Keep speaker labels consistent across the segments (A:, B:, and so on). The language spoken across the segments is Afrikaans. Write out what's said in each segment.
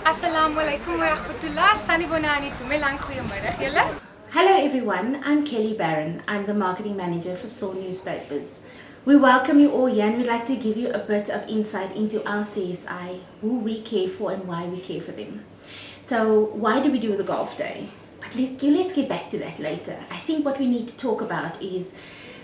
A: Assalamualaikum warahmatullah. Sanibonani tumelang goeiemiddag julle.
B: Hello everyone, I'm Kelly Barron. I'm the marketing manager for Saw Newspapers. We welcome you all here and we'd like to give you a bit of insight into our CSI, who we care for and why we care for them. So why do we do the golf day? But let's get back to that later. I think what we need to talk about is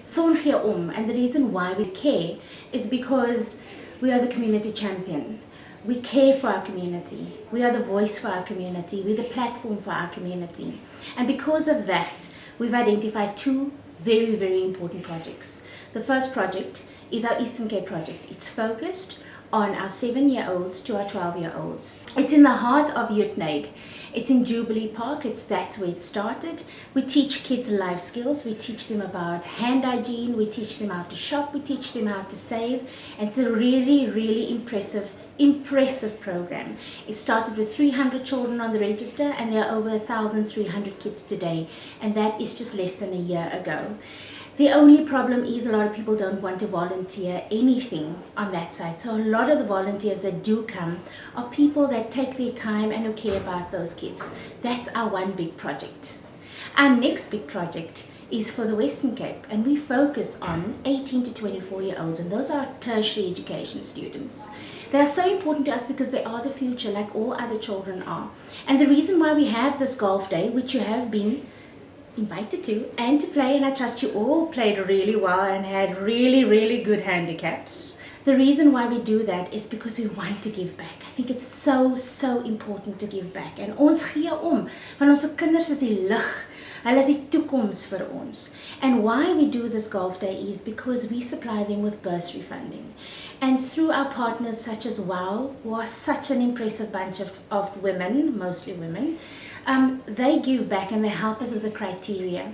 B: Saw and the reason why we care is because we are the community champion. We care for our community. We are the voice for our community. We're the platform for our community. And because of that, we've identified two very, very important projects. The first project is our Eastern Cape project. It's focused on our 7-year-olds to our 12-year-olds. It's in the heart of Jutnaig. It's in Jubilee Park. That's where it started. We teach kids life skills. We teach them about hand hygiene. We teach them how to shop. We teach them how to save. And it's a really, really impressive program. It started with 300 children on the register and there are over 1,300 kids today, and that is just less than a year ago. The only problem is a lot of people don't want to volunteer anything on that side. So a lot of the volunteers that do come are people that take their time and who care about those kids. That's our one big project. Our next big project is for the Western Cape, and we focus on 18 to 24-year-olds, and those are tertiary education students. They are so important to us because they are the future, like all other children are. And the reason why we have this golf day, which you have been invited to and to play, and I trust you all played really well and had really, really good handicaps. The reason why we do that is because we want to give back. I think it's so, so important to give back. En ons gee om, want ons kinders is die lig. Hulle is die toekoms vir ons. And why we do this golf day is because we supply them with bursary funding. And through our partners such as WOW, who are such an impressive bunch of women, mostly women, they give back and they help us with the criteria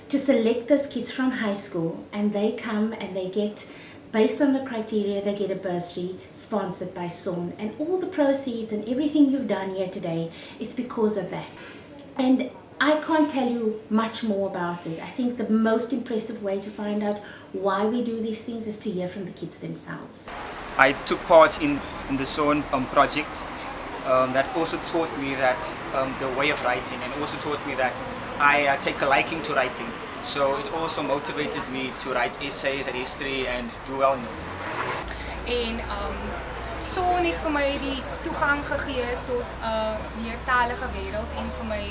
B: to select those kids from high school, and they come and they get, based on the criteria, they get a bursary sponsored by SON, and all the proceeds and everything you've done here today is because of that. And I can't tell you much more about it. I think the most impressive way to find out why we do these things is to hear from the kids themselves.
C: I took part in the SON project. That also taught me that the way of writing, and also taught me that I take a liking to writing. So it also motivated me to write essays and history and do well in it.
A: En Son het vir my die toegang gegee tot 'n meertalige wêreld en vir my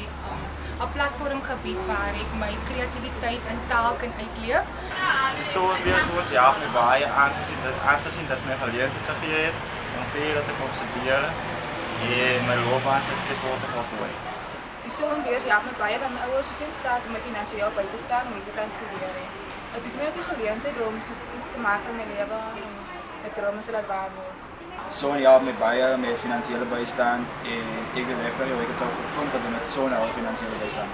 A: 'n platform gebied waar ek my kreatiwiteit en taal kan uitleef.
D: Die Beurshouers help my baie aangezien dat my geleentheid gegee het om verder te kom studeren en my loopbaan suksesvol te voltooi.
E: Die Beurs help my baie dat my ouers so in staat om my finansiëel by te staan om te kan studeer. Dit het my ook die geleentheid om iets te maak in my lewe en my drome te laat waar word.
F: Zo'n helpt me baie met financiële bijstand en ik ben echt dat ik het zou kunnen doen met zo'n financiële bijstand.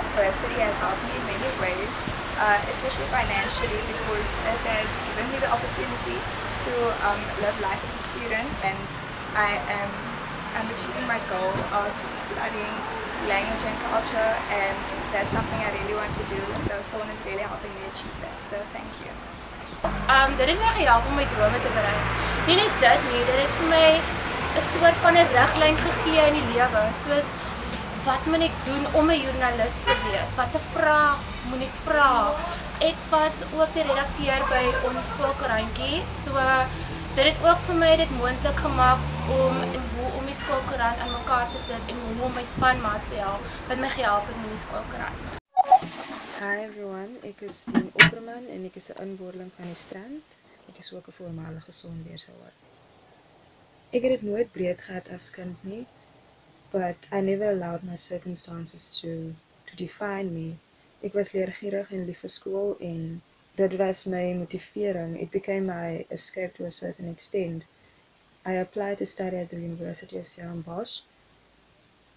G: University has helped me in many ways, especially financially, because it has given me the opportunity to live life as a student, and I'm achieving my goal of studying language and culture, and that's something I really want to do. So SON is really helping me achieve that, so thank you.
H: Dit het my gehelp om my drome te bereik. Nie net dit nie, dit het vir my 'n soort van 'n riglyn gegee in die lewe, soos wat moet ek doen om 'n joernalis te wees? Watter vrae moet ek vra? Ek was ook die redakteur by ons skoolkoerantjie, so dit het ook vir my dit moontlik gemaak om hoe die skoolkoerant aan mekaar te sit en hoe om my spanmaats te help, wat my gehelp het met die skoolkoerant.
I: Hi everyone, ek is Tien Opperman en ek is 'n inboorling van die Strand. Ek is ook 'n voormalige Beurshouer. Ek het dit nooit breed gehad as kind nie, but I never allowed my circumstances to define me. Ek was leergierig en lief vir skool en dit was my motivering. It became my escape to a certain extent. I applied to study at the Universiteit Stellenbosch.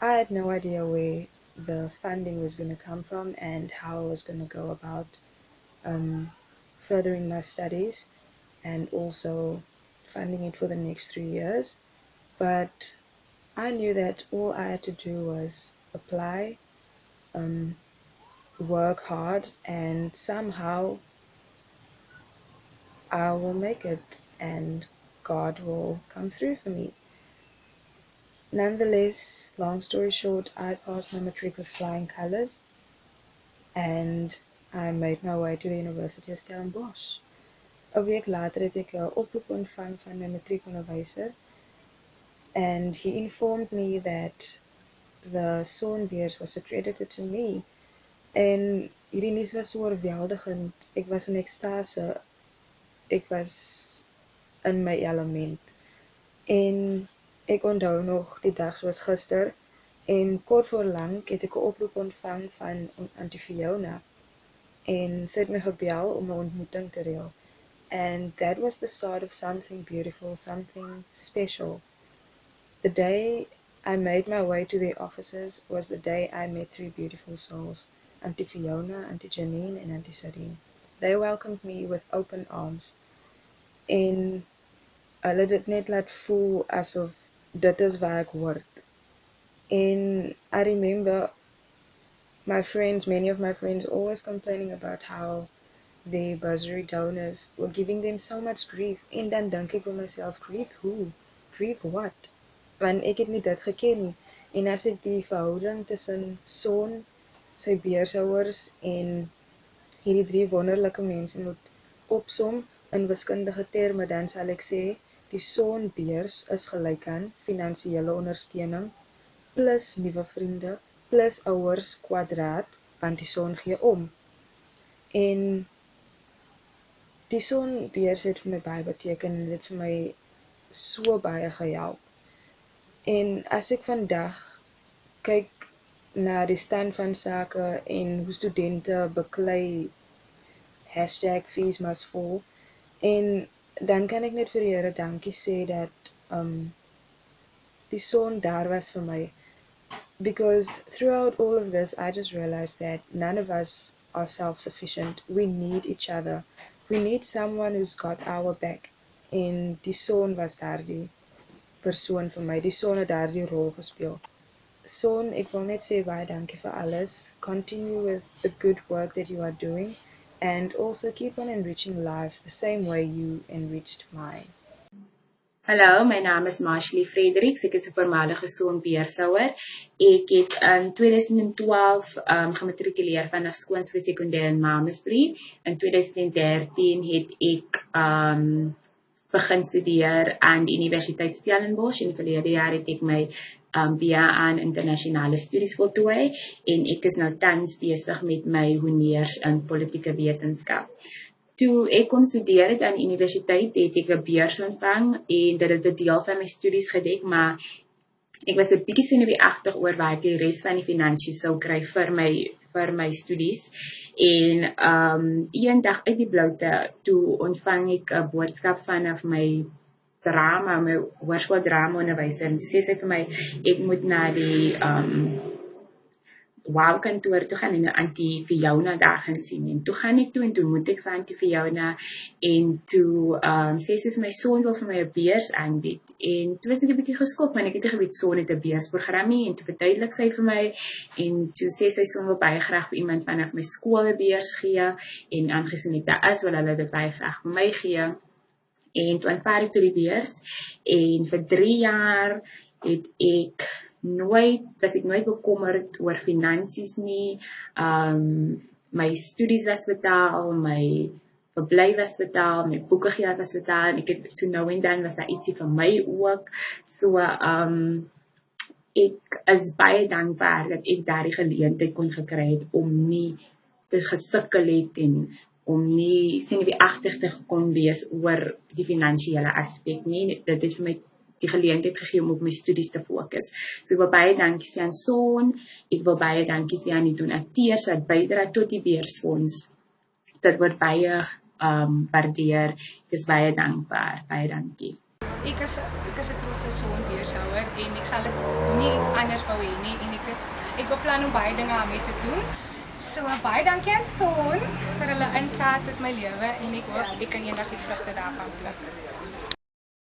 I: I had no idea where the funding was going to come from and how I was going to go about furthering my studies and also funding it for the next 3 years. But I knew that all I had to do was apply, work hard, and somehow I will make it and God will come through for me. Nonetheless, long story short, I passed my matric with flying colours and I made my way to the University of Stellenbosch. 'n week later het ek 'n oproep ontvang van my matriekonderwyser and he informed me that the beurs was accredited to me. En hierdie nuus was so oorweldigend. Ek was in ekstase. Ek was in my element. En ek onthou nog die dag soos gister en kort voor lank het ek 'n oproep ontvang van Auntie Fiona en sy het my gebel om 'n ontmoeting te reël. And that was the start of something beautiful, something special. The day I made my way to their offices was the day I met three beautiful souls, Auntie Fiona, Auntie Janine and Auntie Sarine. They welcomed me with open arms. En hulle het dit net laat voel asof dit is waar ek hoort. And I remember many of my friends always complaining about how the bursary donors were giving them so much grief. En dan dink ek vir myself, grief who? Grief what? Want ek het nie dit geken nie. En as ek die verhouding tussen son, sy Beurshouers en hierdie drie wonderlike mense moet opsom in wiskundige terme, dan sal ek sê, die sonbeurs is gelyk aan finansiële ondersteuning, plus nuwe vriende, plus ouers kwadraat, want die son gee om. En die sonbeurs het vir my baie beteken en dit vir my so baie gehelp. En as ek vandag kyk na die stand van sake en hoe studente beklei #fees must fall, en dan kan ek net vir die Here dankie sê dat die son daar was vir my. Because throughout all of this, I just realized that none of us are self-sufficient. We need each other. We need someone who's got our back. En die son was daar die persoon vir my. Die son het daar die rol gespeel. Son, ek wil net sê baie dankie vir alles. Continue with the good work that you are doing. And also keep on enriching lives the same way you enriched mine.
J: Hallo, my naam is Marshall Fredericks. Ek is 'n voormalige Beurshouer. Ek het in 2012 gematrikuleer vanaf skool vir sekondêr in Mamasbury. In 2013 het ek begin studeer aan die Universiteit Stellenbosch. In die verlede jaar het ek my BA aan internasionale studies voltooi en ek is nou tans besig met my honeurs in politieke wetenskap. Toe ek kon studeer het aan die universiteit, het ek 'n beurs ontvang en dit het 'n deel van my studies gedek, maar ek was 'n bietjie senuweeagtig oor waar ek die res van die finansies sou kry vir my studies. En een dag uit die bloute, toe ontvang ek 'n boodskap vanaf my hoërskooldrama onderwyser en sê sy vir my, ek moet na die kantoor toe gaan en Auntie Fiona daar gaan sien. En toe gaan ek toe en toe moet ek vir Auntie Fiona en toe sê sy vir my, son wil vir my 'n beurs aanbied. En toe was ek 'n bietjie geskok, want ek het nie geweet son het 'n beursprogram nie, en toe verduidelik sy vir my en toe sê sy son wil baie graag vir iemand vanaf my skool 'n beurs gee en aangesien ek daar is, wil hulle dit baie graag vir my gee. En toe aanvaar ek toe die beurs en vir 3 jaar was ek nooit bekommerd oor finansies nie. My studies was betaal, my verblyf was betaal, my boekegeld was betaal en ek het so nou en dan was daar ietsie vir my ook. So ek is baie dankbaar dat ek daardie geleentheid kon gekry het om nie te gesukkel het en om nie senuweeagtig te kon wees oor die finansiële aspek nie. Dit het vir my die geleentheid gegee om op my studies te fokus. So ek wil baie dankie sê aan Son, ek wil baie dankie sê aan die donateurs wat bydra tot die beursfonds. Dit word baie waardeer. Ek is baie dankbaar. Baie dankie.
A: Ek is 'n trotse Beurshouer en ek sal dit nie anders wou hê nie en ek beplan om baie dinge daarmee te doen. So baie dankie aan Son vir hulle inset tot my lewe en ek hoop ek kan eendag die vrugte daarvan pluk.